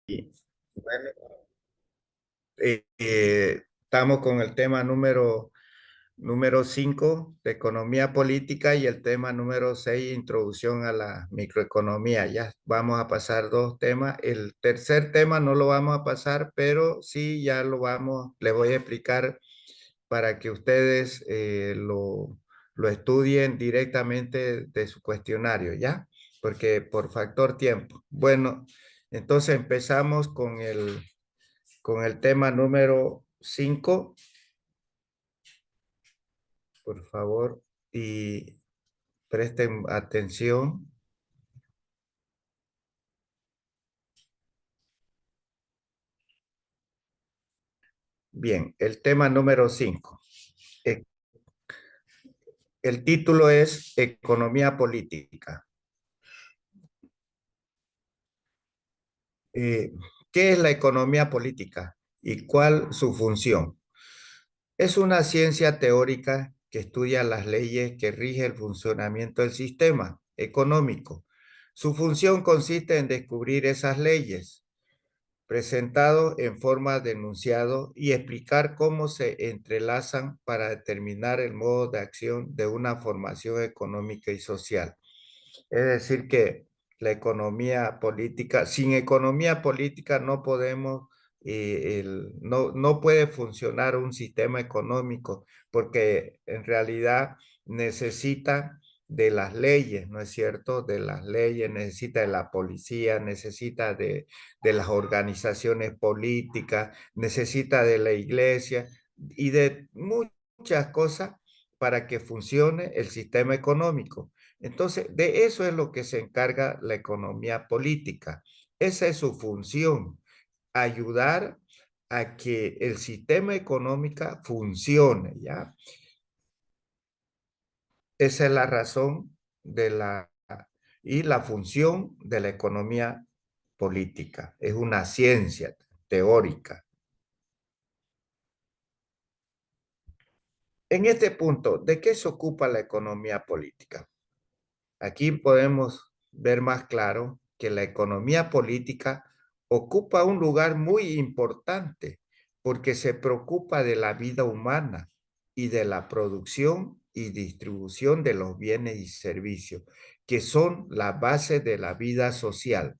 Bueno, estamos con el tema número 5 de economía política y el tema número 6, introducción a la microeconomía. Ya vamos a pasar dos temas. El tercer tema no lo vamos a pasar, pero sí ya les voy a explicar para que ustedes lo estudien directamente de su cuestionario, ¿ya? Porque por factor tiempo. Bueno, entonces empezamos con el tema número 5, por favor, y presten atención. Bien, el tema número 5. El título es Economía Política. Eh, ¿Qué es la economía política y cuál su función? Es una ciencia teórica que estudia las leyes que rigen el funcionamiento del sistema económico. Su función consiste en descubrir esas leyes, presentado en forma de enunciado y explicar cómo se entrelazan para determinar el modo de acción de una formación económica y social. Es decir, que la economía política, sin economía política no podemos, no puede funcionar un sistema económico, porque en realidad necesita de las leyes, ¿no es cierto? De las leyes, necesita de la policía, necesita de las organizaciones políticas, necesita de la iglesia y de muchas cosas para que funcione el sistema económico. Entonces, de eso es lo que se encarga la economía política. Esa es su función, ayudar a que el sistema económico funcione, ¿ya? Esa es la razón y la función de la economía política. Es una ciencia teórica. En este punto, ¿de qué se ocupa la economía política? Aquí podemos ver más claro que la economía política ocupa un lugar muy importante porque se preocupa de la vida humana y de la producción y distribución de los bienes y servicios, que son la base de la vida social.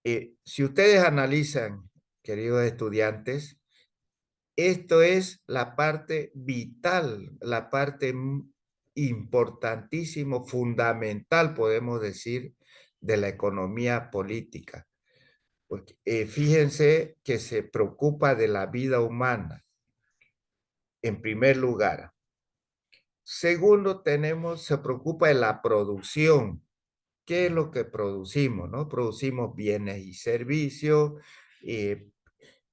Si ustedes analizan, queridos estudiantes, esto es la parte vital, la parte importantísimo, fundamental, podemos decir, de la economía política. Porque, fíjense que se preocupa de la vida humana, en primer lugar. Segundo, se preocupa de la producción. ¿Qué es lo que producimos? ¿No? Producimos bienes y servicios, eh,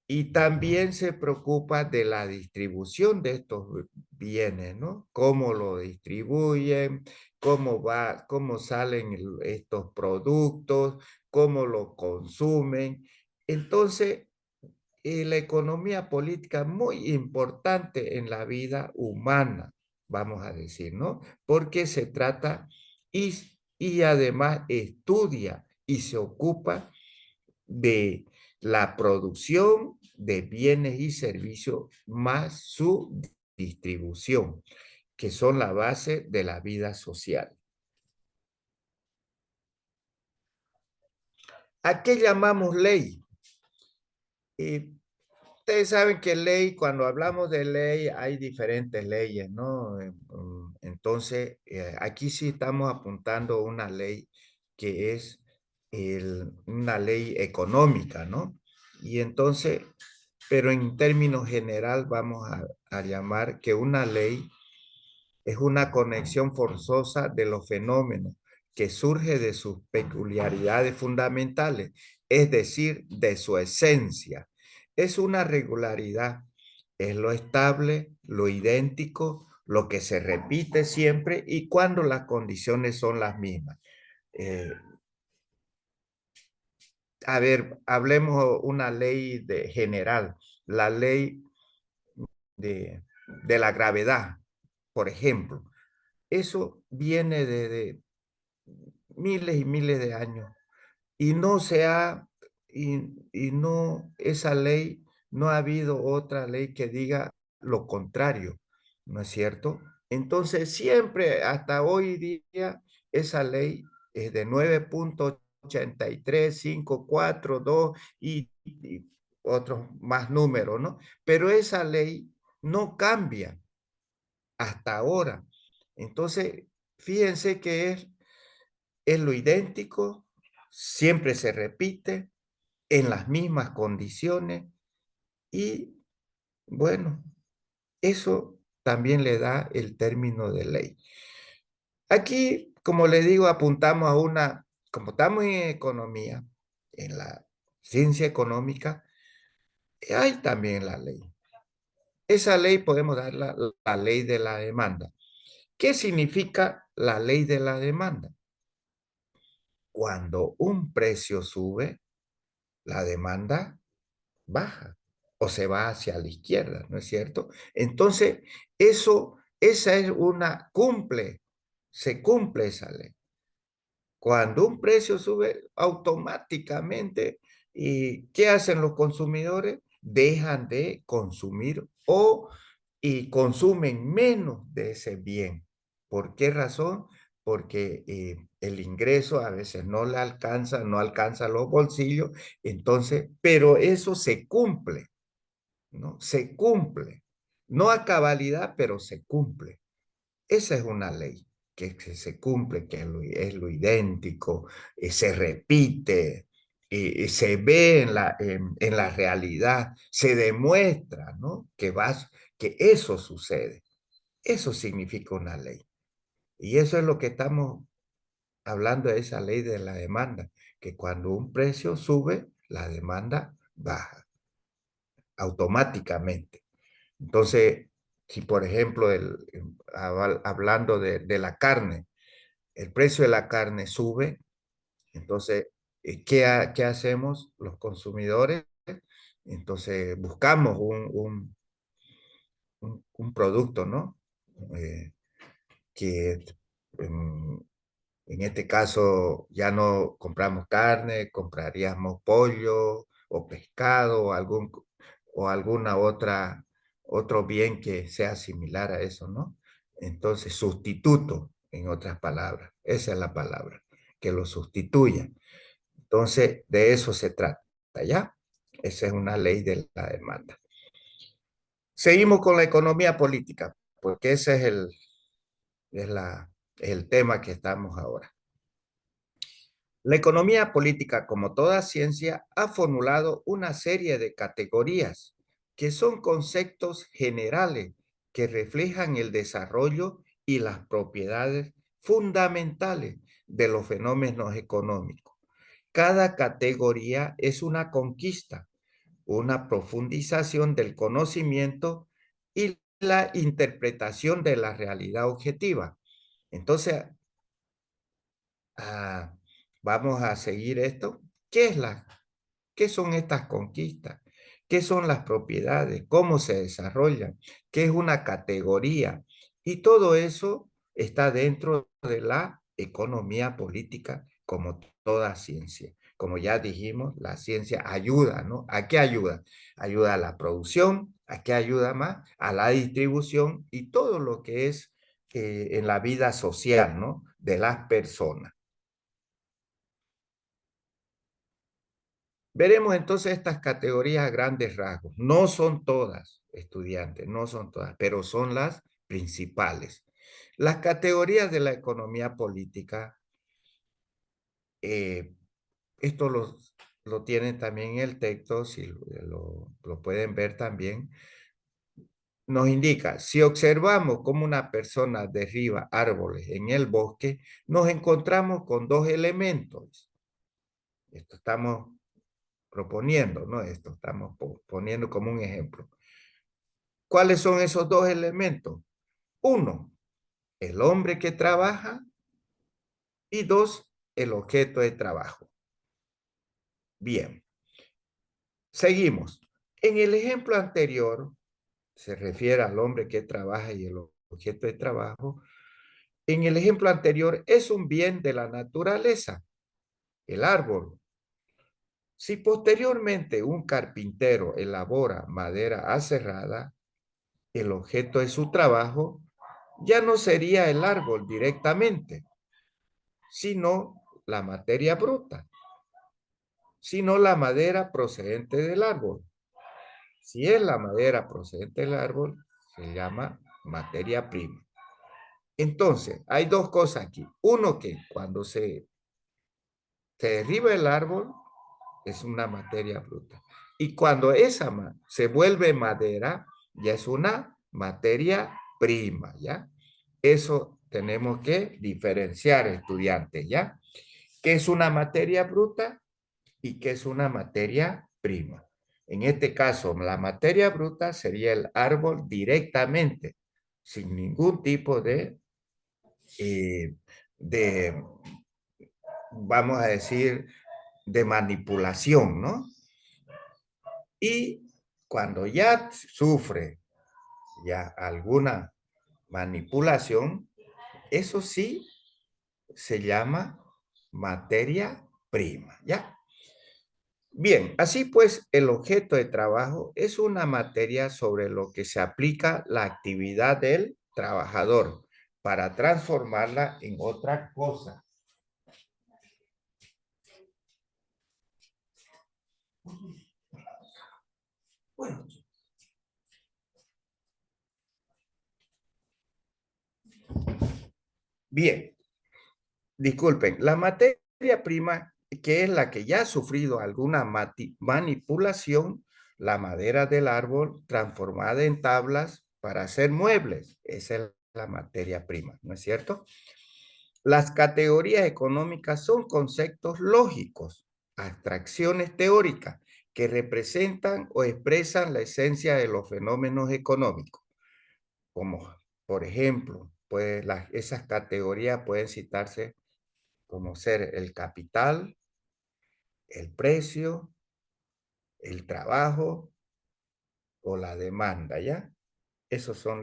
y también se preocupa de la distribución de estos bienes, ¿no? Cómo lo distribuyen, cómo salen estos productos, cómo lo consumen. Entonces, la economía política es muy importante en la vida humana, vamos a decir, ¿no? Porque se trata y, y además estudia y se ocupa de la producción de bienes y servicios más su distribución, que son la base de la vida social. ¿A qué llamamos ley? Eh, Ustedes saben que ley, cuando hablamos de ley, hay diferentes leyes, ¿no? Entonces, aquí sí estamos apuntando una ley que es una ley económica, ¿no? Y entonces, pero en términos general vamos a llamar que una ley es una conexión forzosa de los fenómenos que surge de sus peculiaridades fundamentales, es decir, de su esencia. Es una regularidad, es lo estable, lo idéntico, lo que se repite siempre y cuando las condiciones son las mismas. Eh, a ver, hablemos una ley general, la ley de, de la gravedad, por ejemplo. Eso viene de miles y miles de años y no se ha y no, esa ley, no ha habido otra ley que diga lo contrario, ¿no es cierto? Entonces, siempre, hasta hoy día, esa ley es de 9.83, 5, 4, 2 y otros más números, ¿no? Pero esa ley no cambia hasta ahora. Entonces, fíjense que es lo idéntico, siempre se repite, en las mismas condiciones y bueno, eso también le da el término de ley. Aquí, como le digo, apuntamos a como estamos en economía, en la ciencia económica, hay también la ley. Esa ley podemos dar la ley de la demanda. ¿Qué significa la ley de la demanda? Cuando un precio sube, la demanda baja o se va hacia la izquierda, ¿no es cierto? Entonces, esa es se cumple esa ley. Cuando un precio sube automáticamente, ¿y qué hacen los consumidores? Dejan de consumir y consumen menos de ese bien. ¿Por qué razón? Porque el ingreso a veces no alcanza los bolsillos, entonces, pero eso se cumple, ¿no? Se cumple. No a cabalidad, pero se cumple. Esa es una ley que se cumple, que es lo idéntico, se repite, se ve en la realidad, se demuestra, ¿no? Que eso sucede. Eso significa una ley. Y eso es lo que estamos hablando de esa ley de la demanda, que cuando un precio sube, la demanda baja automáticamente. Entonces, si por ejemplo, hablando de la carne, el precio de la carne sube, entonces, ¿qué hacemos los consumidores? Entonces, buscamos un producto, ¿no? Eh, que em, en este caso ya no compramos carne, compraríamos pollo o pescado o alguna otro bien que sea similar a eso, ¿no? Entonces, sustituto, en otras palabras, esa es la palabra, que lo sustituya. Entonces, de eso se trata, ¿ya? Esa es una ley de la demanda. Seguimos con la economía política, porque ese es es el tema que estamos ahora. La economía política, como toda ciencia, ha formulado una serie de categorías que son conceptos generales que reflejan el desarrollo y las propiedades fundamentales de los fenómenos económicos. Cada categoría es una conquista, una profundización del conocimiento y la interpretación de la realidad objetiva. Entonces, ah, vamos a seguir esto. ¿Qué son estas conquistas? ¿Qué son las propiedades? ¿Cómo se desarrollan? ¿Qué es una categoría? Y todo eso está dentro de la economía política, como toda ciencia. Como ya dijimos, la ciencia ayuda, ¿no? ¿A qué ayuda? Ayuda a la producción, ¿a qué ayuda más? A la distribución y todo lo que es en la vida social, ¿no? De las personas. Veremos entonces estas categorías a grandes rasgos. No son todas, estudiantes, no son todas, pero son las principales. Las categorías de la economía política, eh, esto lo tienen también en el texto, si lo pueden ver también, nos indica, si observamos cómo una persona derriba árboles en el bosque, nos encontramos con dos elementos. Esto estamos proponiendo, ¿no? Esto estamos poniendo como un ejemplo. ¿Cuáles son esos dos elementos? Uno, el hombre que trabaja y dos, el objeto de trabajo. Bien, seguimos. En el ejemplo anterior, se refiere al hombre que trabaja y el objeto de trabajo. En el ejemplo anterior es un bien de la naturaleza, el árbol. Si posteriormente un carpintero elabora madera aserrada, el objeto de su trabajo ya no sería el árbol directamente, sino la materia bruta, sino la madera procedente del árbol. Si es la madera procedente del árbol, se llama materia prima. Entonces, hay dos cosas aquí. Uno, que cuando se derriba el árbol, es una materia bruta. Y cuando esa se vuelve madera, ya es una materia prima, ¿ya? Eso tenemos que diferenciar, estudiantes, ¿ya? ¿Qué es una materia bruta y qué es una materia prima? En este caso, la materia bruta sería el árbol directamente, sin ningún tipo eh, de vamos a decir, de manipulación, ¿no? Y cuando ya sufre ya alguna manipulación, eso sí se llama materia prima, ¿ya? Bien, así pues, el objeto de trabajo es una materia sobre lo que se aplica la actividad del trabajador para transformarla en otra cosa. Bueno, bien, disculpen, la materia prima, que es la que ya ha sufrido alguna manipulación, la madera del árbol transformada en tablas para hacer muebles, esa es la materia prima, ¿no es cierto? Las categorías económicas son conceptos lógicos, abstracciones teóricas que representan o expresan la esencia de los fenómenos económicos, como por ejemplo, pues esas categorías pueden citarse como ser el capital, el precio, el trabajo o la demanda, ¿ya? Esos son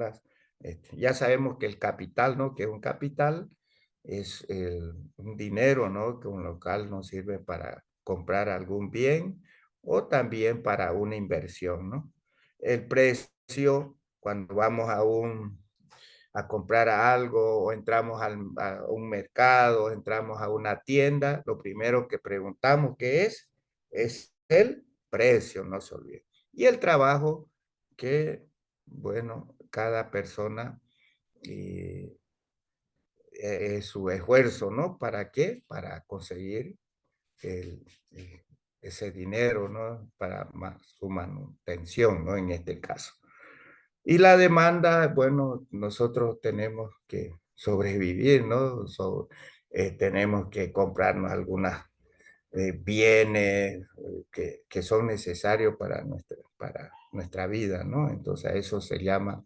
ya sabemos que el capital, ¿no? Que un capital es un dinero, ¿no? Que un local nos sirve para comprar algún bien o también para una inversión, ¿no? El precio, cuando vamos a comprar algo o entramos a un mercado, entramos a una tienda, lo primero que preguntamos qué es el precio, no se olvide. Y el trabajo que, bueno, cada persona su esfuerzo, ¿no? ¿Para qué? Para conseguir el, ese dinero, ¿no? Para su manutención, ¿no? En este caso. Y la demanda, bueno, nosotros tenemos que sobrevivir, ¿no? Tenemos que comprarnos algunas bienes que son necesarios para nuestra vida, ¿no? Entonces a eso se llama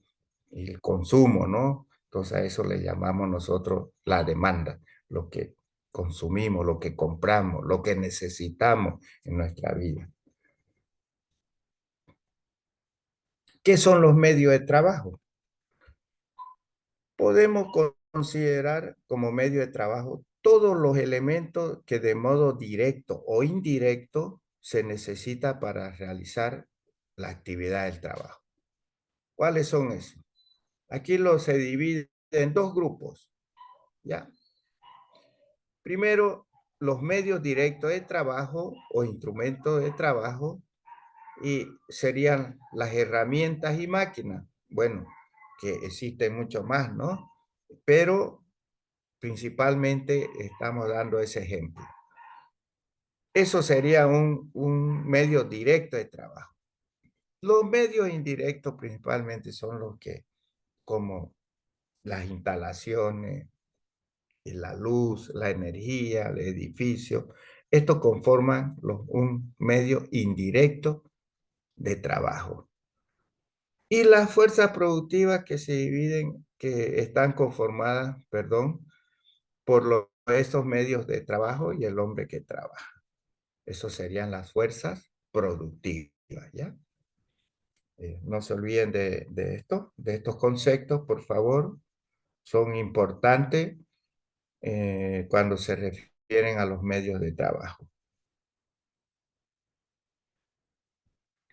el consumo, ¿no? Entonces a eso le llamamos nosotros la demanda, lo que consumimos, lo que compramos, lo que necesitamos en nuestra vida. ¿Qué son los medios de trabajo? Podemos considerar como medio de trabajo todos los elementos que de modo directo o indirecto se necesita para realizar la actividad del trabajo. ¿Cuáles son esos? Aquí se divide en dos grupos, ¿ya? Primero, los medios directos de trabajo o instrumentos de trabajo y serían las herramientas y máquinas. Bueno, que existen mucho más, ¿no? Pero principalmente estamos dando ese ejemplo. Eso sería un medio directo de trabajo. Los medios indirectos principalmente son los que, como las instalaciones, la luz, la energía, el edificio, esto conforman un medio indirecto de trabajo. Y las fuerzas productivas que se dividen, que están conformadas, perdón, por estos medios de trabajo y el hombre que trabaja. Eso serían las fuerzas productivas, ¿ya? No se olviden de estos conceptos, por favor. Son importantes cuando se refieren a los medios de trabajo.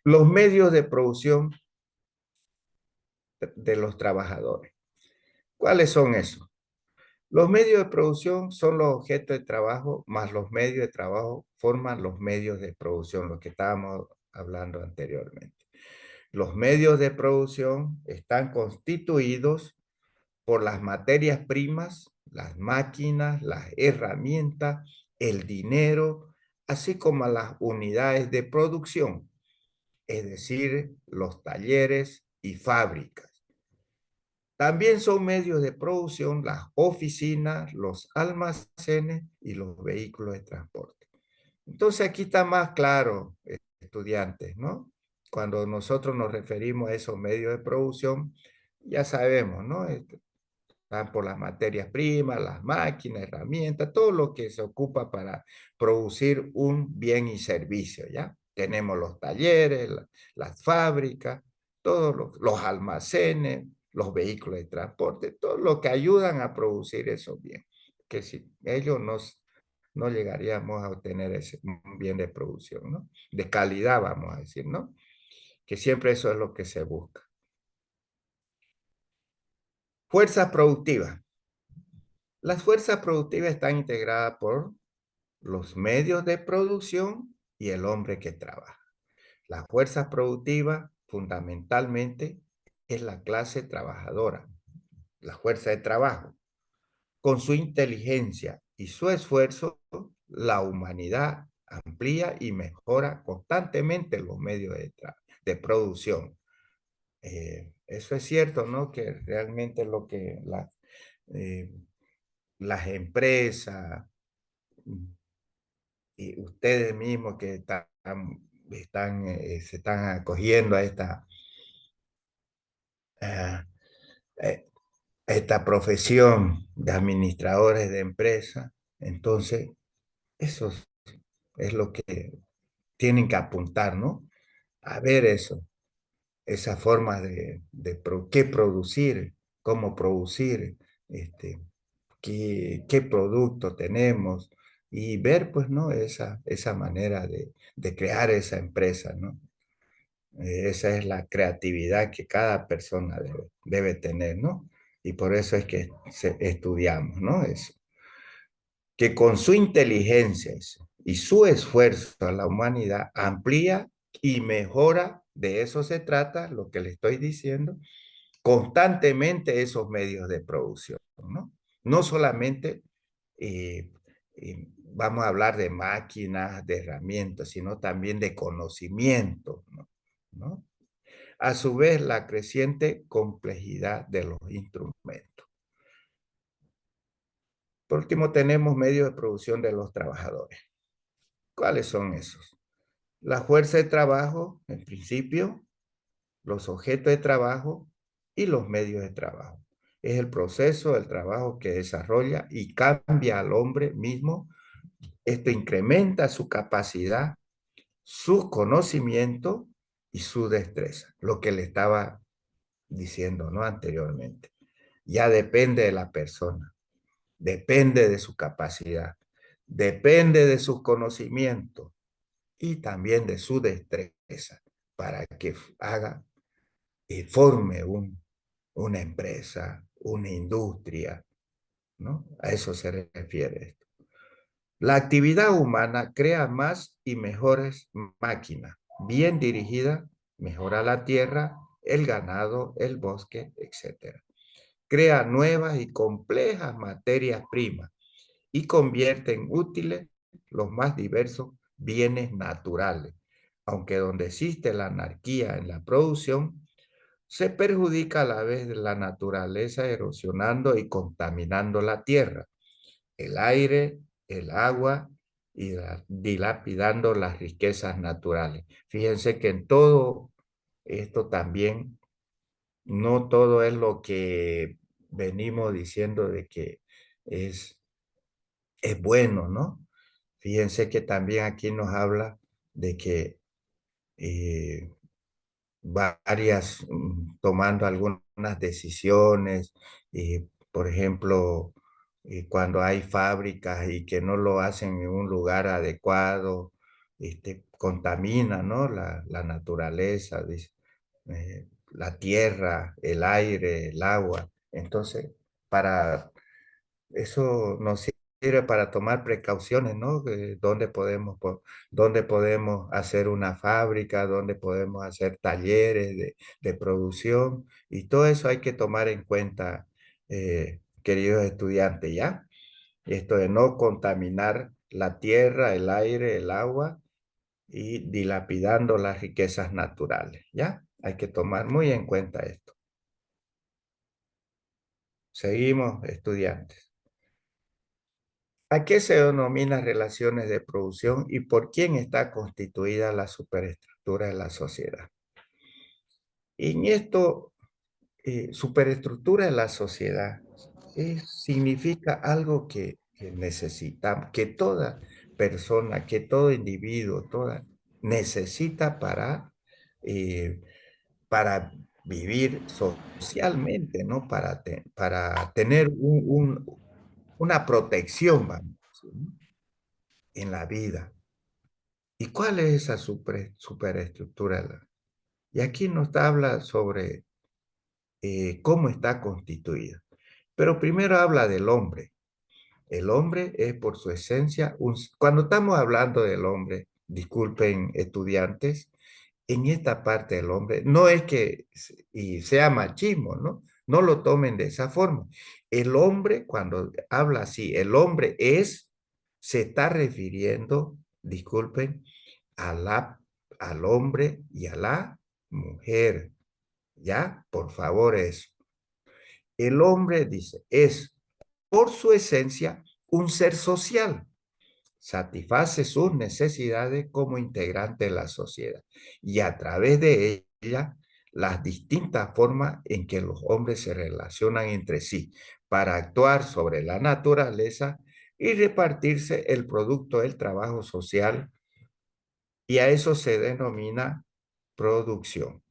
Los medios de producción de los trabajadores. ¿Cuáles son esos? Los medios de producción son los objetos de trabajo, más los medios de trabajo forman los medios de producción, lo que estábamos hablando anteriormente. Los medios de producción están constituidos por las materias primas, las máquinas, las herramientas, el dinero, así como las unidades de producción, es decir, los talleres y fábricas. También son medios de producción las oficinas, los almacenes y los vehículos de transporte. Entonces aquí está más claro, estudiantes, ¿no? Cuando nosotros nos referimos a esos medios de producción, ya sabemos, ¿no? Van por las materias primas, las máquinas, herramientas, todo lo que se ocupa para producir un bien y servicio, ¿ya? Tenemos los talleres, las fábricas, todos los almacenes, los vehículos de transporte, todo lo que ayudan a producir esos bienes, que si ellos no llegaríamos a obtener ese un bien de producción, ¿no? De calidad, vamos a decir, ¿no? Que siempre eso es lo que se busca. Fuerza productiva. Las fuerzas productivas están integradas por los medios de producción y el hombre que trabaja. La fuerza productiva fundamentalmente es la clase trabajadora, la fuerza de trabajo. Con su inteligencia y su esfuerzo, la humanidad amplía y mejora constantemente los medios de producción. Eso es cierto, ¿no? Que realmente lo que eh, las empresas y ustedes mismos que se están acogiendo a eh, esta profesión de administradores de empresas, entonces eso es lo que tienen que apuntar, ¿no? A ver eso, esa forma qué producir, cómo producir, este, qué producto tenemos y ver, pues, ¿no? Esa manera de crear esa empresa, ¿no? Esa es la creatividad que cada persona debe tener, ¿no? Y por eso es que estudiamos, ¿no? Eso. Que con su inteligencia y su esfuerzo a la humanidad amplía y mejora, de eso se trata, lo que le estoy diciendo, constantemente esos medios de producción, ¿no? No solamente vamos a hablar de máquinas, de herramientas, sino también de conocimiento, ¿no? A su vez, la creciente complejidad de los instrumentos. Por último, tenemos medios de producción de los trabajadores. ¿Cuáles son esos? La fuerza de trabajo, en principio, los objetos de trabajo y los medios de trabajo. Es el proceso del trabajo que desarrolla y cambia al hombre mismo. Esto incrementa su capacidad, su conocimiento y su destreza, lo que le estaba diciendo, ¿no? Anteriormente. Ya depende de la persona, depende de su capacidad, depende de sus conocimientos y también de su destreza para que haga y forme una empresa, una industria, ¿no? A eso se refiere esto. La actividad humana crea más y mejores máquinas, bien dirigidas, mejora la tierra, el ganado, el bosque, etc. Crea nuevas y complejas materias primas y convierte en útiles los más diversos bienes naturales. Aunque donde existe la anarquía en la producción, se perjudica a la vez de la naturaleza erosionando y contaminando la tierra, el aire, el agua y dilapidando las riquezas naturales. Fíjense que en todo esto también, no todo es lo que venimos diciendo de que es, es bueno, ¿no? Fíjense que también aquí nos habla de que eh, tomando algunas decisiones, por ejemplo, cuando hay fábricas y que no lo hacen en un lugar adecuado, contamina, ¿no? La naturaleza, la tierra, el aire, el agua. Entonces, para eso nos sirve para tomar precauciones, ¿no? Dónde podemos hacer una fábrica, dónde podemos hacer talleres de producción, y todo eso hay que tomar en cuenta, queridos estudiantes, ¿ya? Esto de no contaminar la tierra, el aire, el agua y dilapidando las riquezas naturales, ¿ya? Hay que tomar muy en cuenta esto. Seguimos, estudiantes. ¿A qué se denomina relaciones de producción y por quién está constituida la superestructura de la sociedad? En esto, superestructura de la sociedad significa algo que necesitamos, que toda persona, que todo individuo, toda necesita eh, para vivir socialmente, ¿no? Para tener una protección, vamos a decir, ¿no? En la vida. ¿Y cuál es esa superestructura? Y aquí nos habla sobre cómo está constituida. Pero primero habla del hombre. El hombre es por su esencia, cuando estamos hablando del hombre, disculpen estudiantes, en esta parte del hombre, no es que y sea machismo, ¿no? No lo tomen de esa forma. El hombre, cuando habla así, el hombre se está refiriendo, disculpen, a al hombre y a la mujer. ¿Ya? Por favor, eso. El hombre, dice, es por su esencia un ser social, satisface sus necesidades como integrante de la sociedad y a través de ella las distintas formas en que los hombres se relacionan entre sí para actuar sobre la naturaleza y repartirse el producto del trabajo social, y a eso se denomina producción.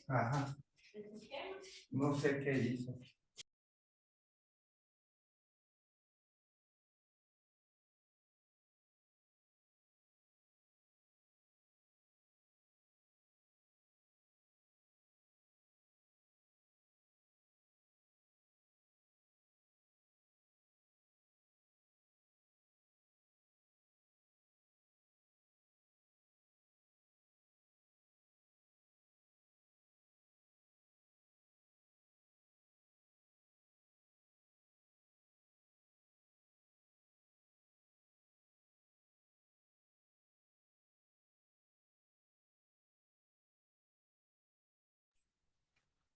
Ajá, no sé qué hizo.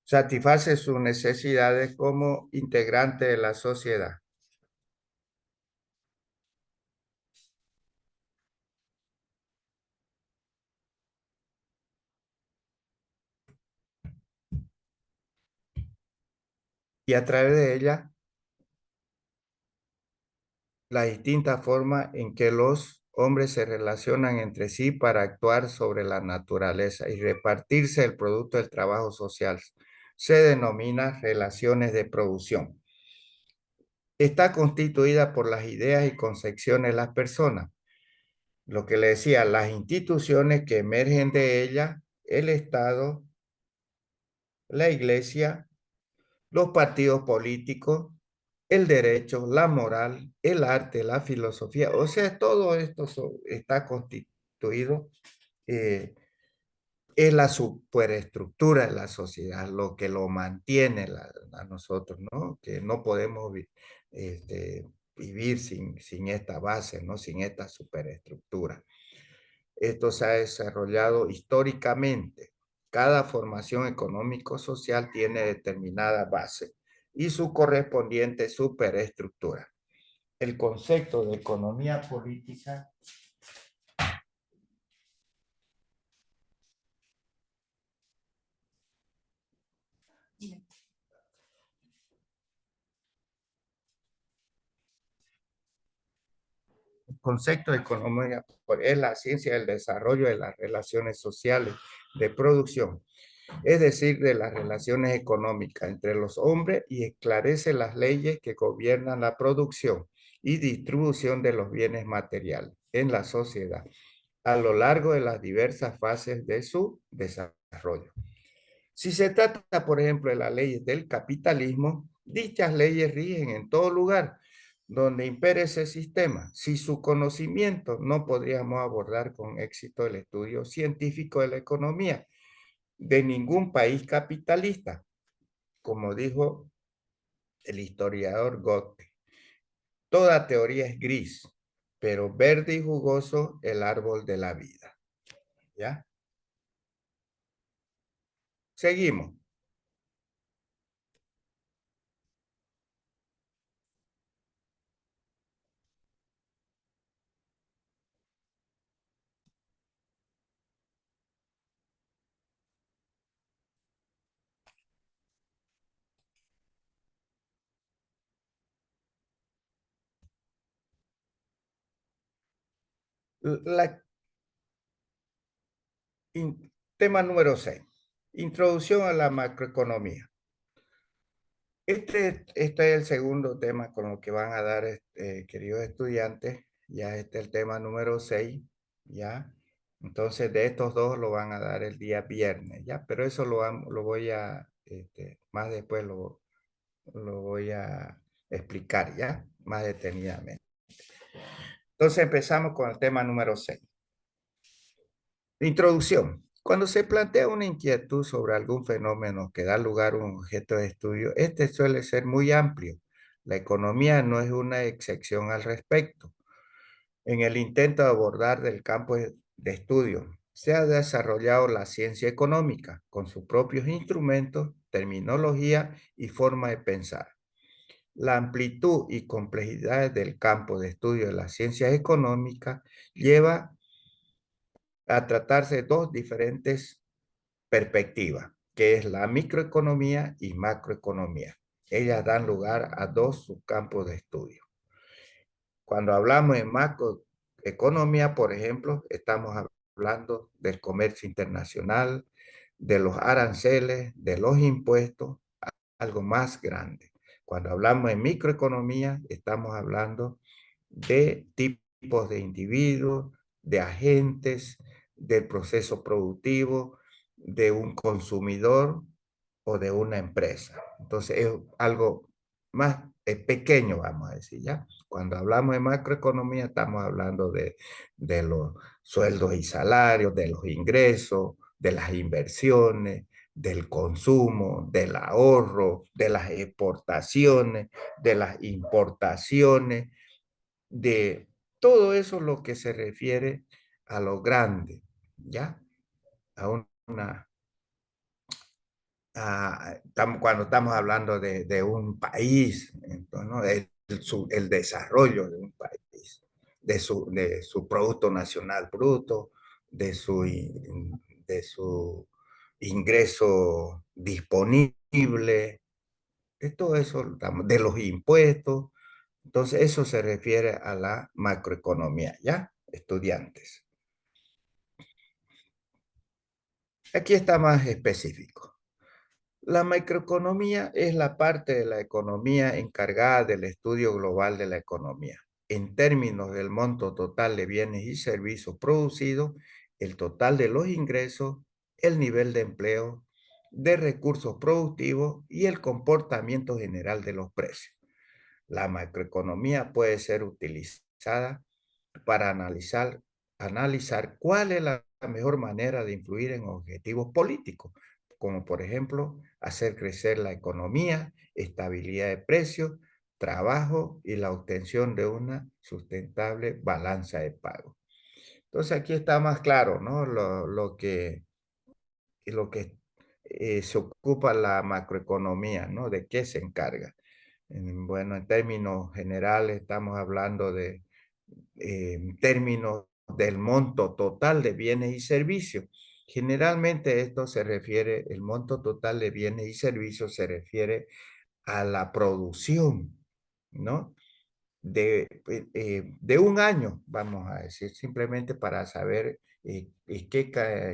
Satisface sus necesidades como integrante de la sociedad. Y a través de ella, las distintas formas en que los hombres se relacionan entre sí para actuar sobre la naturaleza y repartirse el producto del trabajo social se denomina relaciones de producción. Está constituida por las ideas y concepciones de las personas. Lo que le decía, las instituciones que emergen de ella, el Estado, la Iglesia, los partidos políticos, el derecho, la moral, el arte, la filosofía. O sea, todo esto está constituido eh, es la superestructura de la sociedad, lo que lo mantiene a nosotros, ¿no? Que no podemos vivir sin esta base, ¿no? Sin esta superestructura. Esto se ha desarrollado históricamente. Cada formación económico-social tiene determinada base y su correspondiente superestructura. El concepto de economía política concepto de economía es la ciencia del desarrollo de las relaciones sociales de producción, es decir, de las relaciones económicas entre los hombres y esclarece las leyes que gobiernan la producción y distribución de los bienes materiales en la sociedad a lo largo de las diversas fases de su desarrollo. Si se trata, por ejemplo, de las leyes del capitalismo, dichas leyes rigen en todo lugar donde impere ese sistema. Si su conocimiento no podríamos abordar con éxito el estudio científico de la economía de ningún país capitalista, como dijo el historiador Goethe. Toda teoría es gris, pero verde y jugoso el árbol de la vida. ¿Ya? Seguimos. La, tema número 6. Introducción a la macroeconomía. Este es el segundo tema con lo que van a dar, queridos estudiantes. Ya este es el tema número 6, ¿ya? Entonces, de estos dos lo van a dar el día viernes, ¿ya? Pero eso lo voy a, más después lo voy a explicar, ¿ya? Más detenidamente. Entonces, empezamos con el tema número 6. Introducción. Cuando se plantea una inquietud sobre algún fenómeno que da lugar a un objeto de estudio, este suele ser muy amplio. La economía no es una excepción al respecto. En el intento de abordar del campo de estudio, se ha desarrollado la ciencia económica con sus propios instrumentos, terminología y forma de pensar. La amplitud y complejidad del campo de estudio de las ciencias económicas lleva a tratarse de dos diferentes perspectivas, que es la microeconomía y macroeconomía. Ellas dan lugar a dos subcampos de estudio. Cuando hablamos de macroeconomía, por ejemplo, estamos hablando del comercio internacional, de los aranceles, de los impuestos, algo más grande. Cuando hablamos de microeconomía, estamos hablando de tipos de individuos, de agentes, del proceso productivo, de un consumidor o de una empresa. Entonces es algo más pequeño, vamos a decir, ¿ya? Cuando hablamos de macroeconomía, estamos hablando de los sueldos y salarios, de los ingresos, de las inversiones, del consumo, del ahorro, de las exportaciones, de las importaciones, de todo eso lo que se refiere a lo grande, ¿ya? A una, cuando estamos hablando de un país, entonces, ¿no? El desarrollo de un país, de su Producto Nacional Bruto, de su ingreso disponible, de todo eso, de los impuestos. Entonces, eso se refiere a la macroeconomía, ¿ya? Estudiantes. Aquí está más específico. La macroeconomía es la parte de la economía encargada del estudio global de la economía. En términos del monto total de bienes y servicios producidos, el total de los ingresos, el nivel de empleo, de recursos productivos y el comportamiento general de los precios. La macroeconomía puede ser utilizada para analizar analizar cuál es la mejor manera de influir en objetivos políticos, como por ejemplo hacer crecer la economía, estabilidad de precios, trabajo y la obtención de una sustentable balanza de pago. Entonces aquí está más claro, ¿no? Lo que se ocupa la macroeconomía, ¿no? ¿De qué se encarga? Bueno, en términos generales estamos hablando de en términos del monto total de bienes y servicios. Generalmente esto se refiere, el monto total de bienes y servicios se refiere a la producción, ¿no? De un año, vamos a decir, simplemente para saber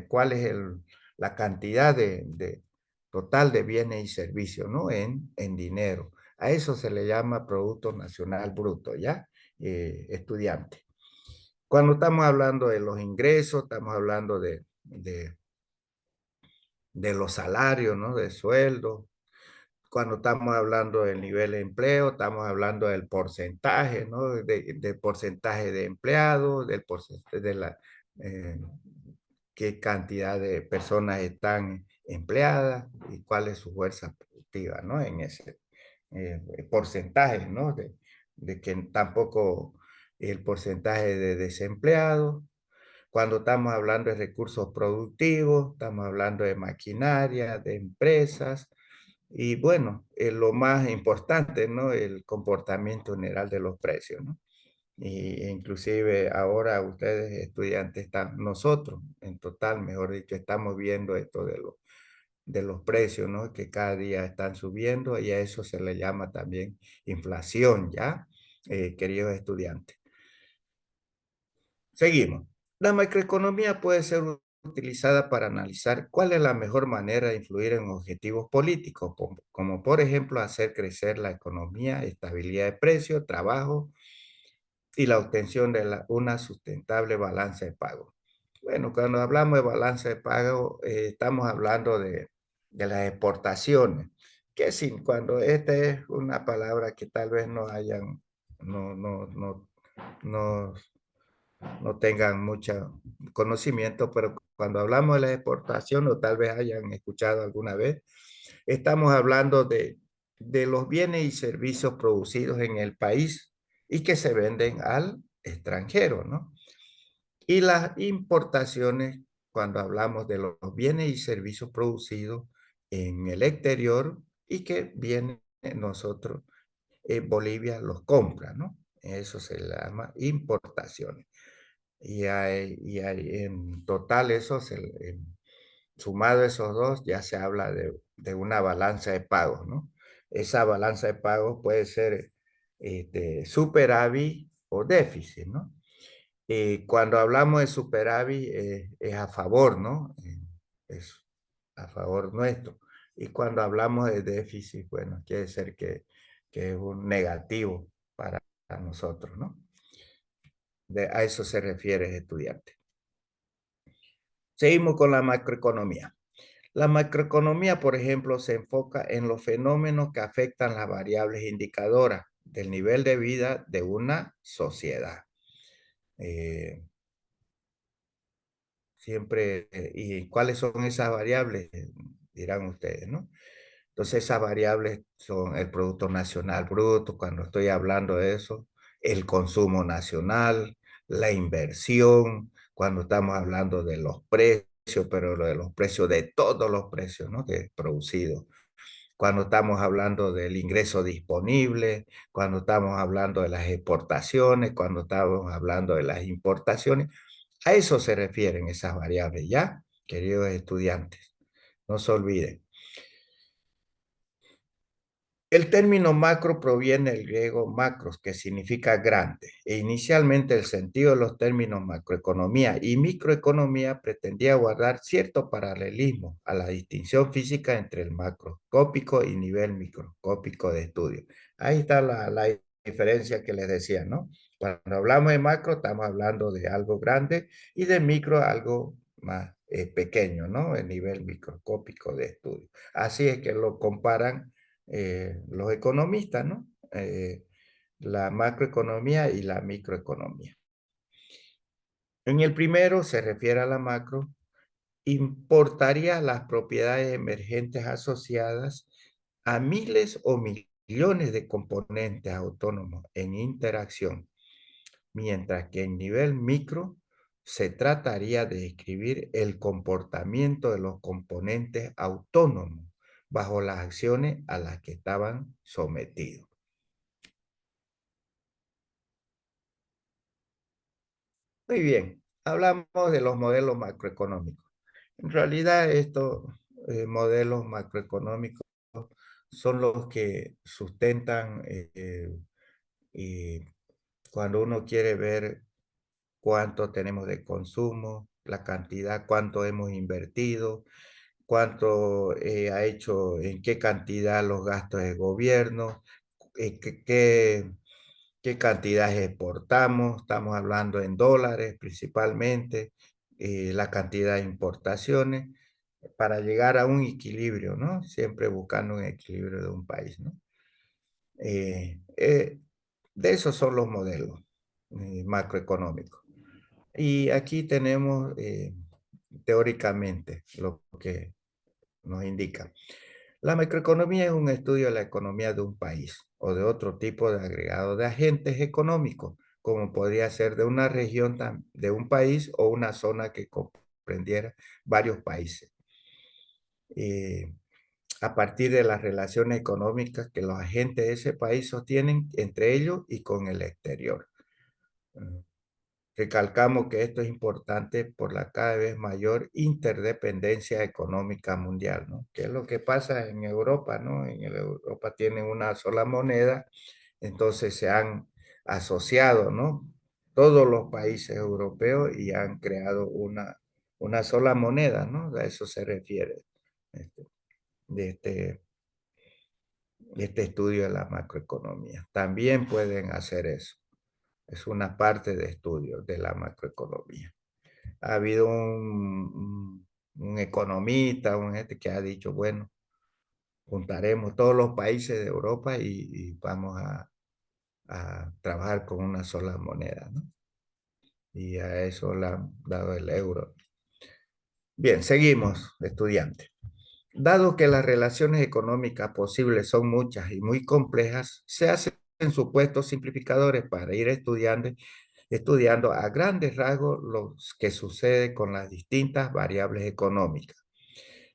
cuál es la cantidad de total de bienes y servicios, ¿no? En dinero. A eso se le llama Producto Nacional Bruto, ¿ya? Estudiante. Cuando estamos hablando de los ingresos, estamos hablando de los salarios, ¿no? De sueldo. Cuando estamos hablando del nivel de empleo, estamos hablando del porcentaje, ¿no? Del porcentaje de empleados, del porcentaje de eh, qué cantidad de personas están empleadas y cuál es su fuerza productiva, ¿no? En ese porcentaje, ¿no? De que tampoco el porcentaje de desempleados. Cuando estamos hablando de recursos productivos, estamos hablando de maquinaria, de empresas, y bueno, lo más importante, ¿no? El comportamiento general de los precios, ¿no? Y inclusive ahora ustedes estudiantes están, nosotros en total, mejor dicho, estamos viendo esto de los precios, ¿no? Que cada día están subiendo y a eso se le llama también inflación, ¿ya? Queridos estudiantes. Seguimos. La macroeconomía puede ser utilizada para analizar cuál es la mejor manera de influir en objetivos políticos, como por ejemplo hacer crecer la economía, estabilidad de precios, trabajo y la obtención de una sustentable balanza de pago. Bueno, cuando hablamos de balanza de pago, estamos hablando de las exportaciones, que sin, cuando esta es una palabra que tal vez no, no, no, no no tengan mucho conocimiento, pero cuando hablamos de la exportación, o tal vez hayan escuchado alguna vez, estamos hablando de los bienes y servicios producidos en el país y que se venden al extranjero, ¿no? Y las importaciones, cuando hablamos de los bienes y servicios producidos en el exterior y que vienen nosotros, Bolivia los compra, ¿no? Eso se llama importaciones. Y hay en total sumado esos dos, ya se habla de una balanza de pagos, ¿no? Esa balanza de pagos puede ser superávit o déficit, ¿no? Cuando hablamos de superávit es a favor, ¿no? Es a favor nuestro. Y cuando hablamos de déficit, bueno, quiere decir que es un negativo para nosotros, ¿no? A eso se refiere, estudiante. Seguimos con la macroeconomía. La macroeconomía, por ejemplo, se enfoca en los fenómenos que afectan las variables indicadoras del nivel de vida de una sociedad. Eh, ¿Y cuáles son esas variables? Dirán ustedes, ¿no? Entonces esas variables son el Producto Nacional Bruto, cuando estoy hablando de eso, el consumo nacional, la inversión, cuando estamos hablando de los precios, pero de los precios de todos los precios, ¿no? Que producidos. Cuando estamos hablando del ingreso disponible, cuando estamos hablando de las exportaciones, cuando estamos hablando de las importaciones, a eso se refieren esas variables, ¿ya? Queridos estudiantes, no se olviden. El término macro proviene del griego macros, que significa grande, e inicialmente el sentido de los términos macroeconomía y microeconomía pretendía guardar cierto paralelismo a la distinción física entre el macroscópico y nivel microscópico de estudio. Ahí está la diferencia que les decía, ¿no? Cuando hablamos de macro, estamos hablando de algo grande y de micro, algo más pequeño, ¿no? El nivel microscópico de estudio. Así es que lo comparan los economistas, ¿no? La macroeconomía y la microeconomía. En el primero se refiere a la macro, importaría las propiedades emergentes asociadas a miles o millones de componentes autónomos en interacción, mientras que en nivel micro se trataría de describir el comportamiento de los componentes autónomos bajo las acciones a las que estaban sometidos. Muy bien, hablamos de los modelos macroeconómicos. En realidad, estos modelos macroeconómicos son los que sustentan y cuando uno quiere ver cuánto tenemos de consumo, la cantidad, cuánto hemos invertido, cuánto ha hecho, en qué cantidad los gastos de gobierno, qué cantidades exportamos, estamos hablando en dólares principalmente, la cantidad de importaciones, para llegar a un equilibrio, ¿no? Siempre buscando un equilibrio de un país, ¿no? Eh, eh, de esos son los modelos macroeconómicos. Y aquí tenemos teóricamente lo que nos indica. La macroeconomía es un estudio de la economía de un país o de otro tipo de agregado de agentes económicos, como podría ser de una región de un país o una zona que comprendiera varios países. Eh, a partir de las relaciones económicas que los agentes de ese país sostienen entre ellos y con el exterior. Mm. Recalcamos que esto es importante por la cada vez mayor interdependencia económica mundial, ¿no? Que es lo que pasa en Europa, ¿no? En Europa tienen una sola moneda, entonces se han asociado, ¿no? Todos los países europeos y han creado una sola moneda, ¿no? A eso se refiere este, de este estudio de la macroeconomía. También pueden hacer eso. Es una parte de estudio de la macroeconomía. Ha habido un economista, un gente que ha dicho, bueno, juntaremos todos los países de Europa y vamos a trabajar con una sola moneda, ¿no? Y a eso le han dado el euro. Bien, seguimos, estudiantes. Dado que las relaciones económicas posibles son muchas y muy complejas, se hacen supuestos simplificadores para ir estudiando a grandes rasgos lo que sucede con las distintas variables económicas,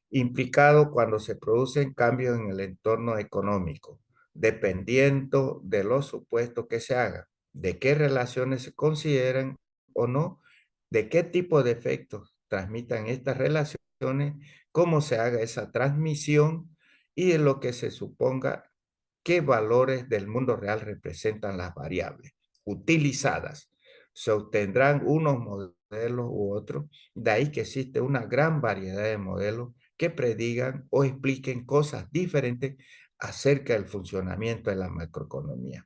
implicado cuando se producen cambios en el entorno económico, dependiendo de los supuestos que se hagan, de qué relaciones se consideran o no, de qué tipo de efectos transmitan estas relaciones, cómo se haga esa transmisión y de lo que se suponga qué valores del mundo real representan las variables utilizadas. Se obtendrán unos modelos u otros, de ahí que existe una gran variedad de modelos que predigan o expliquen cosas diferentes acerca del funcionamiento de la macroeconomía.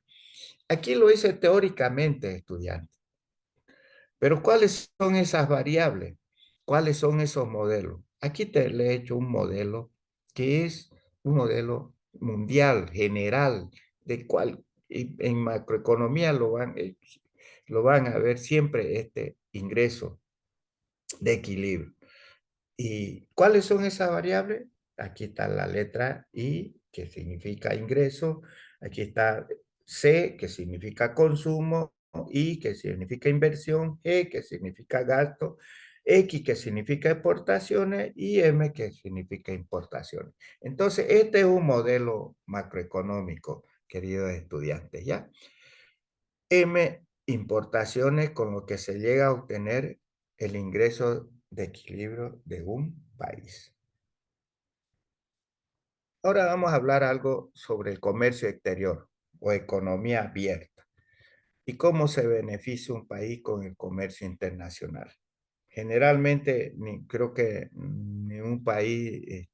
Aquí lo hice teóricamente, estudiante, pero ¿cuáles son esas variables? ¿Cuáles son esos modelos? Aquí le he hecho un modelo que es un modelo mundial, general, de cual en macroeconomía lo van a ver siempre este ingreso de equilibrio. ¿Y cuáles son esas variables? Aquí está la letra I, que significa ingreso. Aquí está C, que significa consumo. I, que significa inversión. G, que significa gasto. X, que significa exportaciones. Y M, que significa importaciones. Entonces, este es un modelo macroeconómico, queridos estudiantes, ¿ya? M, importaciones, con lo que se llega a obtener el ingreso de equilibrio de un país. Ahora vamos a hablar algo sobre el comercio exterior o economía abierta y cómo se beneficia un país con el comercio internacional. Generalmente, creo que ningún país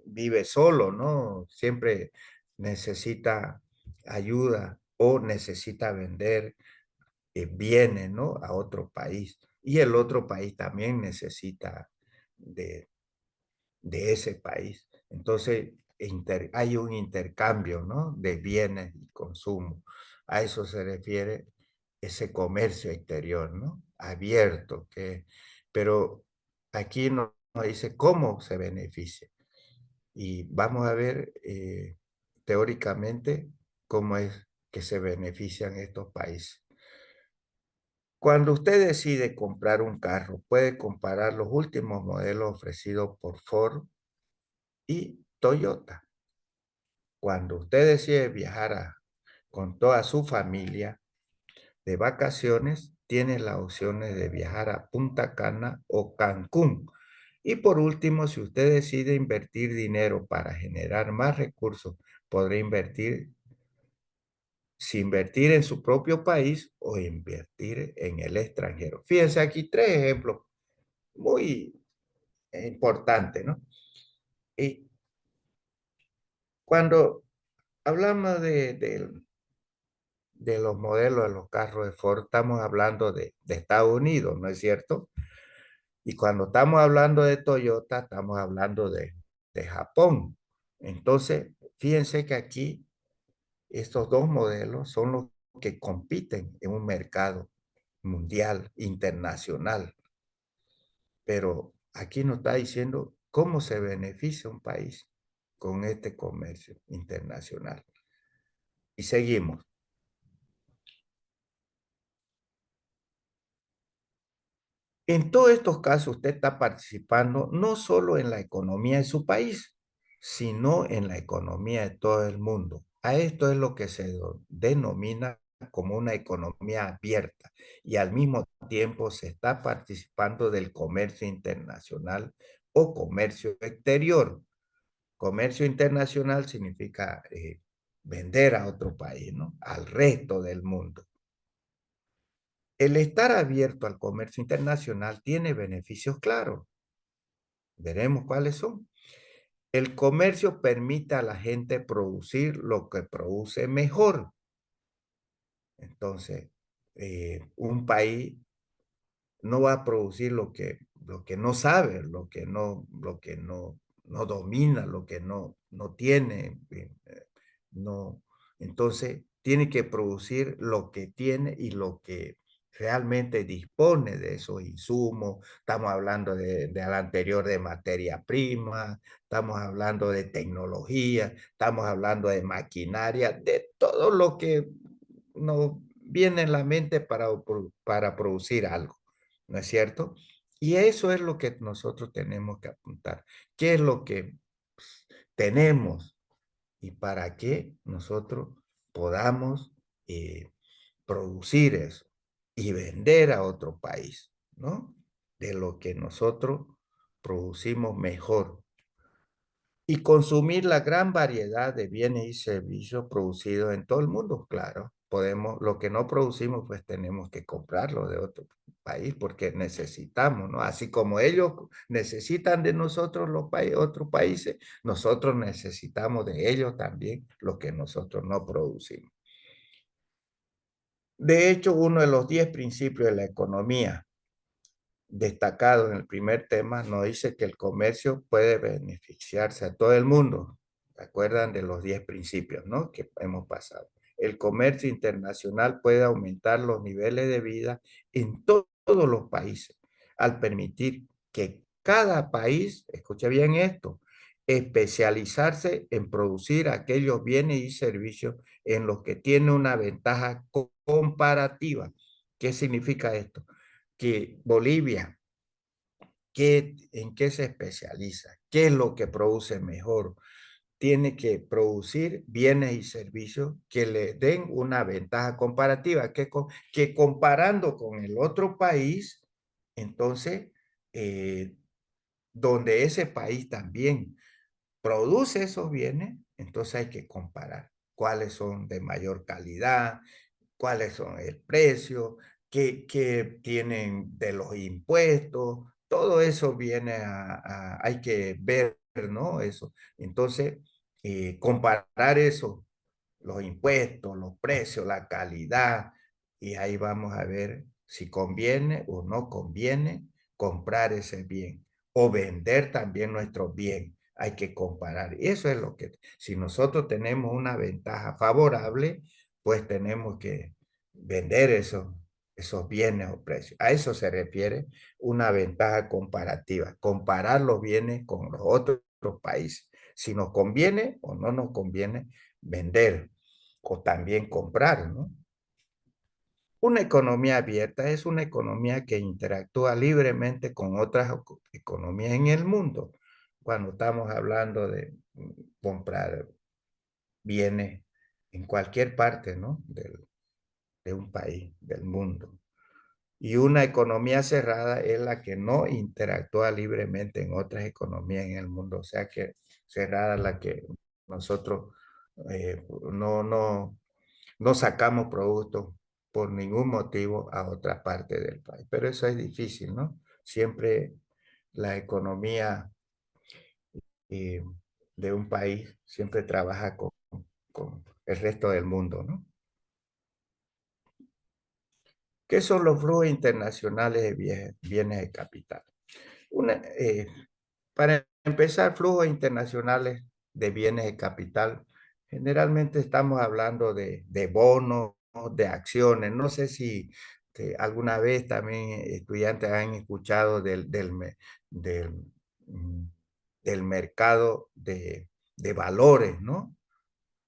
vive solo, ¿no? Siempre necesita ayuda o necesita vender bienes, ¿no? A otro país. Y el otro país también necesita de, de ese país. Entonces, hay un intercambio, ¿no? De bienes y consumo. A eso se refiere ese comercio exterior, ¿no? Abierto, pero aquí no, no dice cómo se beneficia. Y vamos a ver teóricamente cómo es que se benefician estos países. Cuando usted decide comprar un carro, puede comparar los últimos modelos ofrecidos por Ford y Toyota. Cuando usted decide viajar con toda su familia de vacaciones, tiene las opciones de viajar a Punta Cana o Cancún. Y por último, si usted decide invertir dinero para generar más recursos, podrá invertir, si invertir en su propio país o invertir en el extranjero. Fíjense aquí tres ejemplos muy importantes, ¿no? Y cuando hablamos de los modelos de los carros de Ford, estamos hablando de Estados Unidos, ¿no es cierto? Y cuando estamos hablando de Toyota, estamos hablando de Japón. Entonces, fíjense que aquí estos dos modelos son los que compiten en un mercado mundial, internacional. Pero aquí nos está diciendo cómo se beneficia un país con este comercio internacional. Y seguimos. En todos estos casos, usted está participando no solo en la economía de su país, sino en la economía de todo el mundo. A esto es lo que se denomina como una economía abierta y al mismo tiempo se está participando del comercio internacional o comercio exterior. Comercio internacional significa vender a otro país, ¿no? Al resto del mundo. El estar abierto al comercio internacional tiene beneficios claros. Veremos cuáles son. El comercio permite a la gente producir lo que produce mejor. Entonces, un país no va a producir lo que no sabe, lo que no domina, lo que no tiene, no. Entonces, tiene que producir lo que tiene y lo que realmente dispone de esos insumos. Estamos hablando de al anterior de materia prima, estamos hablando de tecnología, estamos hablando de maquinaria, de todo lo que nos viene en la mente para producir algo. ¿No es cierto? Y eso es lo que nosotros tenemos que apuntar. ¿Qué es lo que tenemos y para qué nosotros podamos producir eso y vender a otro país, ¿no? De lo que nosotros producimos mejor y consumir la gran variedad de bienes y servicios producidos en todo el mundo, claro. Podemos, lo que no producimos, pues tenemos que comprarlo de otro país porque necesitamos, ¿no? Así como ellos necesitan de nosotros otros países, nosotros necesitamos de ellos también lo que nosotros no producimos. De hecho, uno de los 10 principios de la economía destacado en el primer tema, nos dice que el comercio puede beneficiarse a todo el mundo. ¿Se acuerdan de los 10 principios, ¿no? Que hemos pasado? El comercio internacional puede aumentar los niveles de vida en todos los países al permitir que cada país, escuche bien esto, especializarse en producir aquellos bienes y servicios en los que tiene una ventaja comparativa. ¿Qué significa esto? Que Bolivia, ¿en qué se especializa? ¿Qué es lo que produce mejor? Tiene que producir bienes y servicios que le den una ventaja comparativa, que comparando con el otro país, entonces, donde ese país también produce esos bienes, entonces hay que comparar cuáles son de mayor calidad, cuáles son el precio, qué tienen de los impuestos, todo eso viene hay que ver, ¿no? Eso. Entonces, comparar eso, los impuestos, los precios, la calidad, y ahí vamos a ver si conviene o no conviene comprar ese bien o vender también nuestro bien. Hay que comparar. Y eso es lo que, si nosotros tenemos una ventaja favorable, pues tenemos que vender esos bienes o precios. A eso se refiere una ventaja comparativa, comparar los bienes con los otros países. Si nos conviene o no nos conviene vender o también comprar, ¿no? Una economía abierta es una economía que interactúa libremente con otras economías en el mundo. Cuando estamos hablando de comprar bienes en cualquier parte, ¿no? De un país, del mundo. Y una economía cerrada es la que no interactúa libremente en otras economías en el mundo. O sea que cerrada la que nosotros no sacamos productos por ningún motivo a otra parte del país. Pero eso es difícil, ¿no? Siempre la economía eh, de un país siempre trabaja con el resto del mundo, ¿no? ¿Qué son los flujos internacionales de bienes de capital? Una, para empezar, flujos internacionales de bienes de capital, generalmente estamos hablando de bonos, de acciones. No sé si alguna vez también estudiantes han escuchado del, mm, del mercado de valores, ¿no?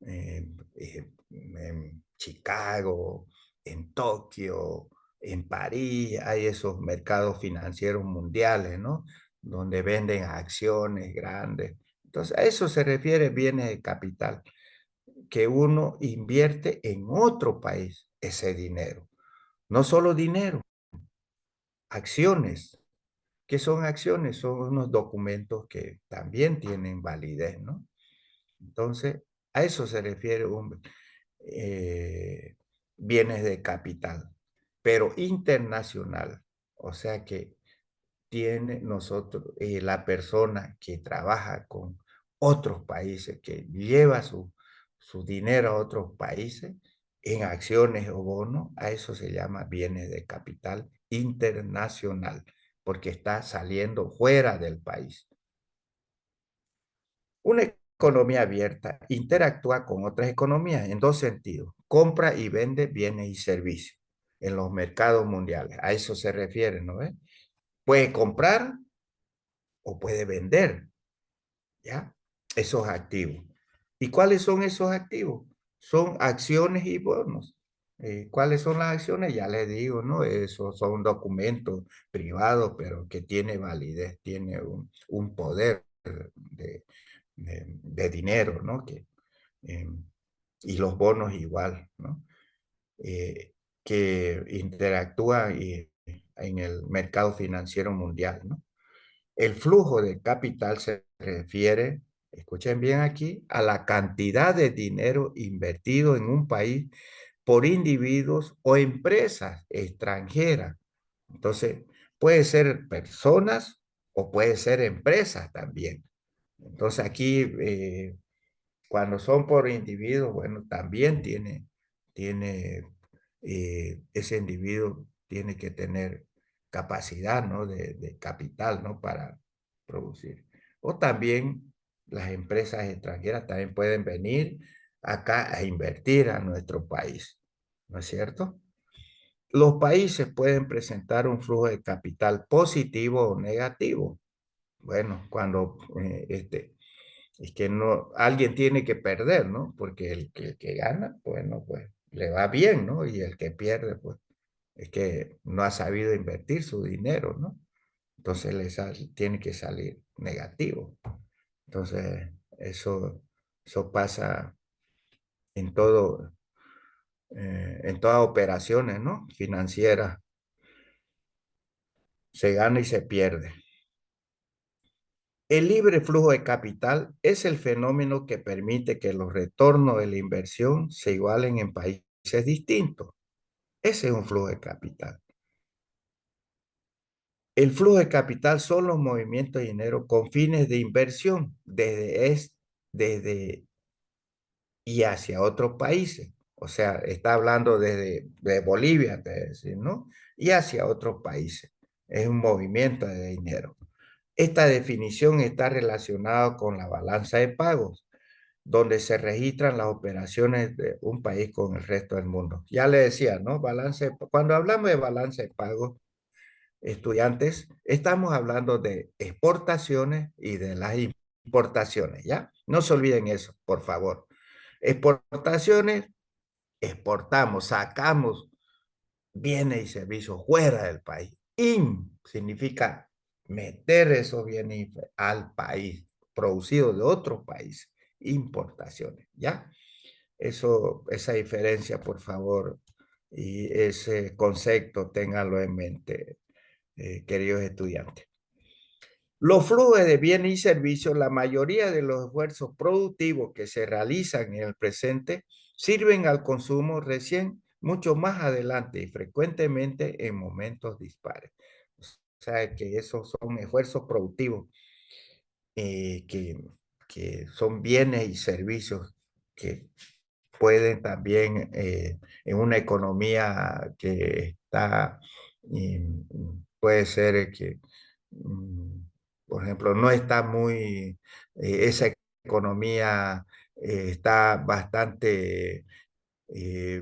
En Chicago, en Tokio, en París, hay esos mercados financieros mundiales, ¿no? Donde venden acciones grandes. Entonces, a eso se refiere bienes de capital, que uno invierte en otro país ese dinero. No solo dinero, acciones. ¿Qué son acciones? Son unos documentos que también tienen validez, ¿no? Entonces, a eso se refiere eh, bienes de capital, pero internacional. O sea que tiene la persona que trabaja con otros países, que lleva su dinero a otros países en acciones o bonos, a eso se llama bienes de capital internacional, porque está saliendo fuera del país. Una economía abierta interactúa con otras economías en dos sentidos. Compra y vende bienes y servicios en los mercados mundiales. A eso se refiere, ¿no ves? Puede comprar o puede vender, ¿ya? Esos activos. ¿Y cuáles son esos activos? Son acciones y bonos. ¿Cuáles son las acciones? Ya les digo, ¿no? Esos son documentos privados, pero que tiene validez, tiene un poder de dinero, ¿no? Eh, y los bonos igual, ¿no? Que interactúan en el mercado financiero mundial, ¿no? El flujo de capital se refiere, escuchen bien aquí, a la cantidad de dinero invertido en un país por individuos o empresas extranjeras. Entonces, puede ser personas o puede ser empresas también. Entonces, aquí, cuando son por individuos, bueno, también tiene ese individuo tiene que tener capacidad, ¿no? De capital, ¿no? Para producir. O también las empresas extranjeras también pueden venir acá a invertir a nuestro país, ¿no es cierto? Los países pueden presentar un flujo de capital positivo o negativo. Bueno, cuando es que no, alguien tiene que perder, ¿no? Porque el que gana, bueno, pues le va bien, ¿no? Y el que pierde, pues es que no ha sabido invertir su dinero, ¿no? Entonces tiene que salir negativo. Entonces, eso pasa en todo, en todas operaciones, ¿no? Financieras, se gana y se pierde. El libre flujo de capital es el fenómeno que permite que los retornos de la inversión se igualen en países distintos. Ese es un flujo de capital. El flujo de capital son los movimientos de dinero con fines de inversión desde y hacia otros países. O sea, está hablando desde de Bolivia, te decir, ¿no? Y hacia otros países. Es un movimiento de dinero. Esta definición está relacionada con la balanza de pagos. donde se registran las operaciones de un país con el resto del mundo. Ya le decía, ¿no? Cuando hablamos de balance de pagos, estudiantes, estamos hablando de exportaciones y de las importaciones, ¿ya? No se olviden eso, por favor. Exportaciones, exportamos, sacamos bienes y servicios fuera del país. Significa meter esos bienes al país, producidos de otro país, importaciones, ¿ya? Esa diferencia, por favor, y ese concepto, ténganlo en mente, queridos estudiantes. Los flujos de bienes y servicios, la mayoría de los esfuerzos productivos que se realizan en el presente sirven al consumo recién mucho más adelante y frecuentemente en momentos dispares. O sea, que esos son esfuerzos productivos eh, que, que son bienes y servicios que pueden también en una economía que está, puede ser que, mm, por ejemplo, no está muy, esa economía está bastante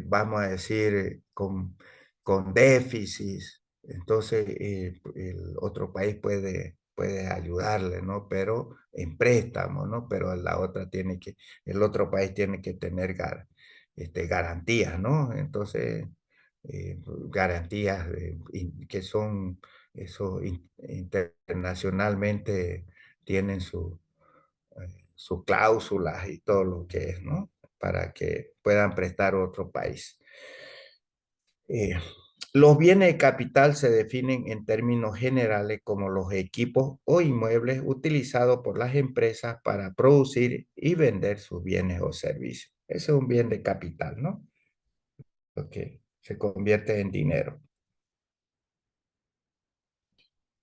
vamos a decir, con déficits. Entonces, el otro país puede ayudarle, ¿no? Pero en préstamo, ¿no? Pero el otro país tiene que tener garantías, ¿no? Entonces, garantías que son, eso internacionalmente tienen sus cláusulas y todo lo que es, ¿no? Para que puedan prestar a otro país. Eh, los bienes de capital se definen en términos generales como los equipos o inmuebles utilizados por las empresas para producir y vender sus bienes o servicios. Ese es un bien de capital, ¿no? Lo que se convierte en dinero.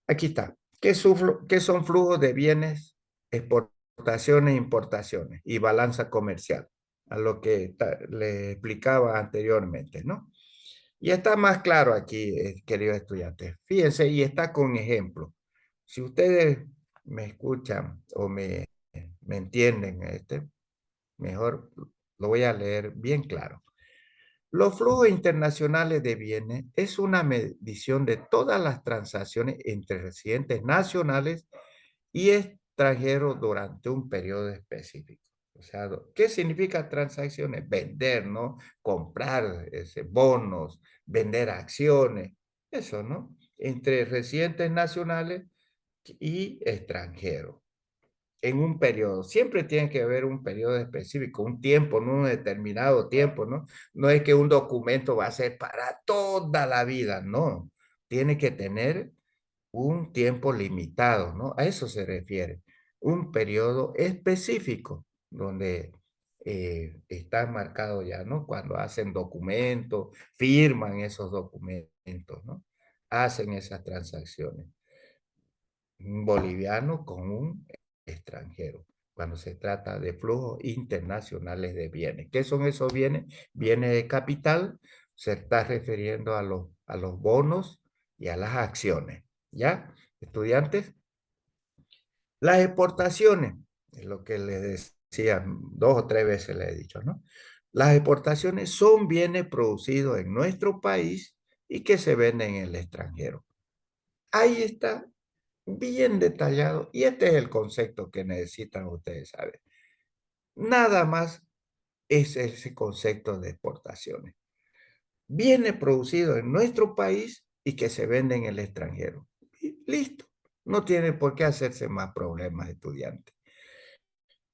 Aquí está. ¿Qué son flujos de bienes, exportaciones, importaciones y balanza comercial? A lo que le explicaba anteriormente, ¿no? Y está más claro aquí, queridos estudiantes. Fíjense, y está con ejemplo. Si ustedes me escuchan o me entienden, mejor lo voy a leer bien claro. Los flujos internacionales de bienes es una medición de todas las transacciones entre residentes nacionales y extranjeros durante un periodo específico. O sea, ¿qué significa transacciones? Vender, ¿no? Comprar bonos, vender acciones, eso, ¿no? Entre residentes nacionales y extranjeros en un periodo. Siempre tiene que haber un periodo específico, un tiempo, no un determinado tiempo, ¿no? No es que un documento va a ser para toda la vida, no. Tiene que tener un tiempo limitado, ¿no? A eso se refiere. Un periodo específico donde está marcado ya, ¿no? Cuando hacen documentos, firman esos documentos, ¿no? Hacen esas transacciones un boliviano con un extranjero, cuando se trata de flujos internacionales de bienes. ¿Qué son esos bienes? Bienes de capital, se está refiriendo a los bonos y a las acciones. ¿Ya? Estudiantes, las exportaciones, es lo que les decía 2 o 3 veces le he dicho, ¿no? Las exportaciones son bienes producidos en nuestro país y que se venden en el extranjero. Ahí está bien detallado. Y este es el concepto que necesitan ustedes saber. Nada más es ese concepto de exportaciones. Viene producido en nuestro país y que se vende en el extranjero. Y listo. No tiene por qué hacerse más problemas, estudiantes.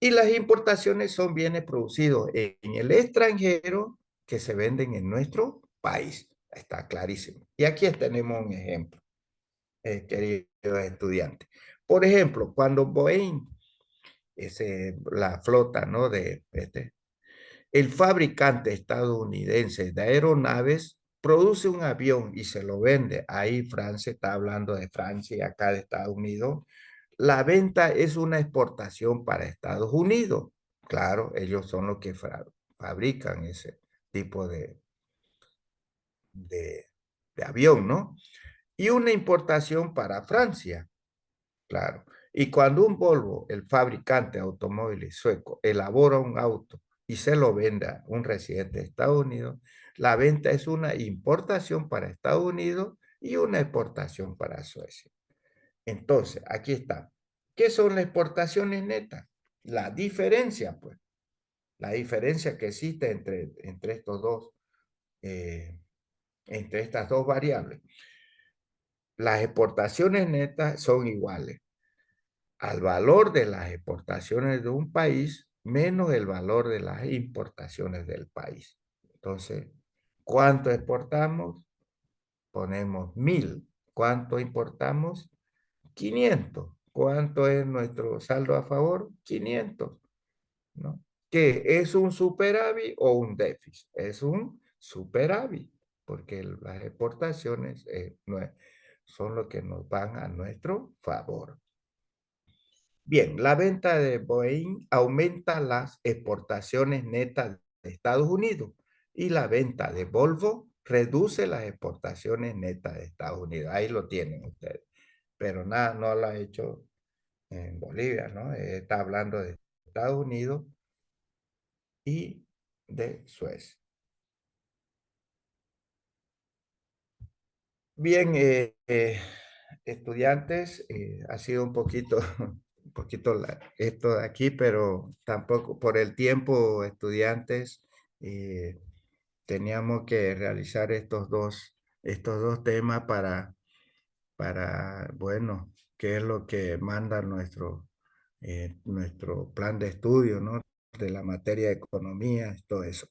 Y las importaciones son bienes producidos en el extranjero que se venden en nuestro país. Está clarísimo. Y aquí tenemos un ejemplo, queridos estudiantes. Por ejemplo, cuando Boeing la flota, ¿no? El fabricante estadounidense de aeronaves produce un avión y se lo vende. Ahí Francia está hablando de Francia y acá de Estados Unidos. La venta es una exportación para Estados Unidos. Claro, ellos son los que fabrican ese tipo de, de avión, ¿no? Y una importación para Francia. Claro. Y cuando un Volvo, el fabricante de automóviles sueco, elabora un auto y se lo vende a un residente de Estados Unidos, la venta es una importación para Estados Unidos y una exportación para Suecia. Entonces, aquí está. ¿Qué son las exportaciones netas? La diferencia, pues, la diferencia que existe entre estos dos, eh, entre estas dos variables. Las exportaciones netas son iguales al valor de las exportaciones de un país menos el valor de las importaciones del país. Entonces, ¿cuánto exportamos? Ponemos 1000. ¿Cuánto importamos? 500. ¿Cuánto es nuestro saldo a favor? 500, ¿no? ¿Qué es un superávit o un déficit? Es un superávit, porque las exportaciones son lo que nos van a nuestro favor. Bien, la venta de Boeing aumenta las exportaciones netas de Estados Unidos y la venta de Volvo reduce las exportaciones netas de Estados Unidos. Ahí lo tienen ustedes. Pero nada, no lo ha hecho en Bolivia, ¿no? Está hablando de Estados Unidos y de Suecia. Bien, estudiantes, ha sido un poquito, un poquito esto de aquí, pero tampoco por el tiempo, estudiantes, eh, teníamos que realizar estos dos temas bueno, qué es lo que manda nuestro plan de estudio, ¿no? De la materia de economía, todo eso.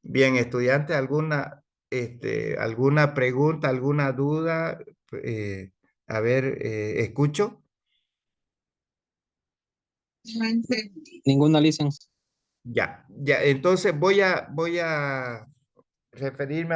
Bien, estudiante, alguna pregunta, alguna duda? Eh, a ver, escucho. Ninguna licencia. Ya, ya, entonces voy a referirme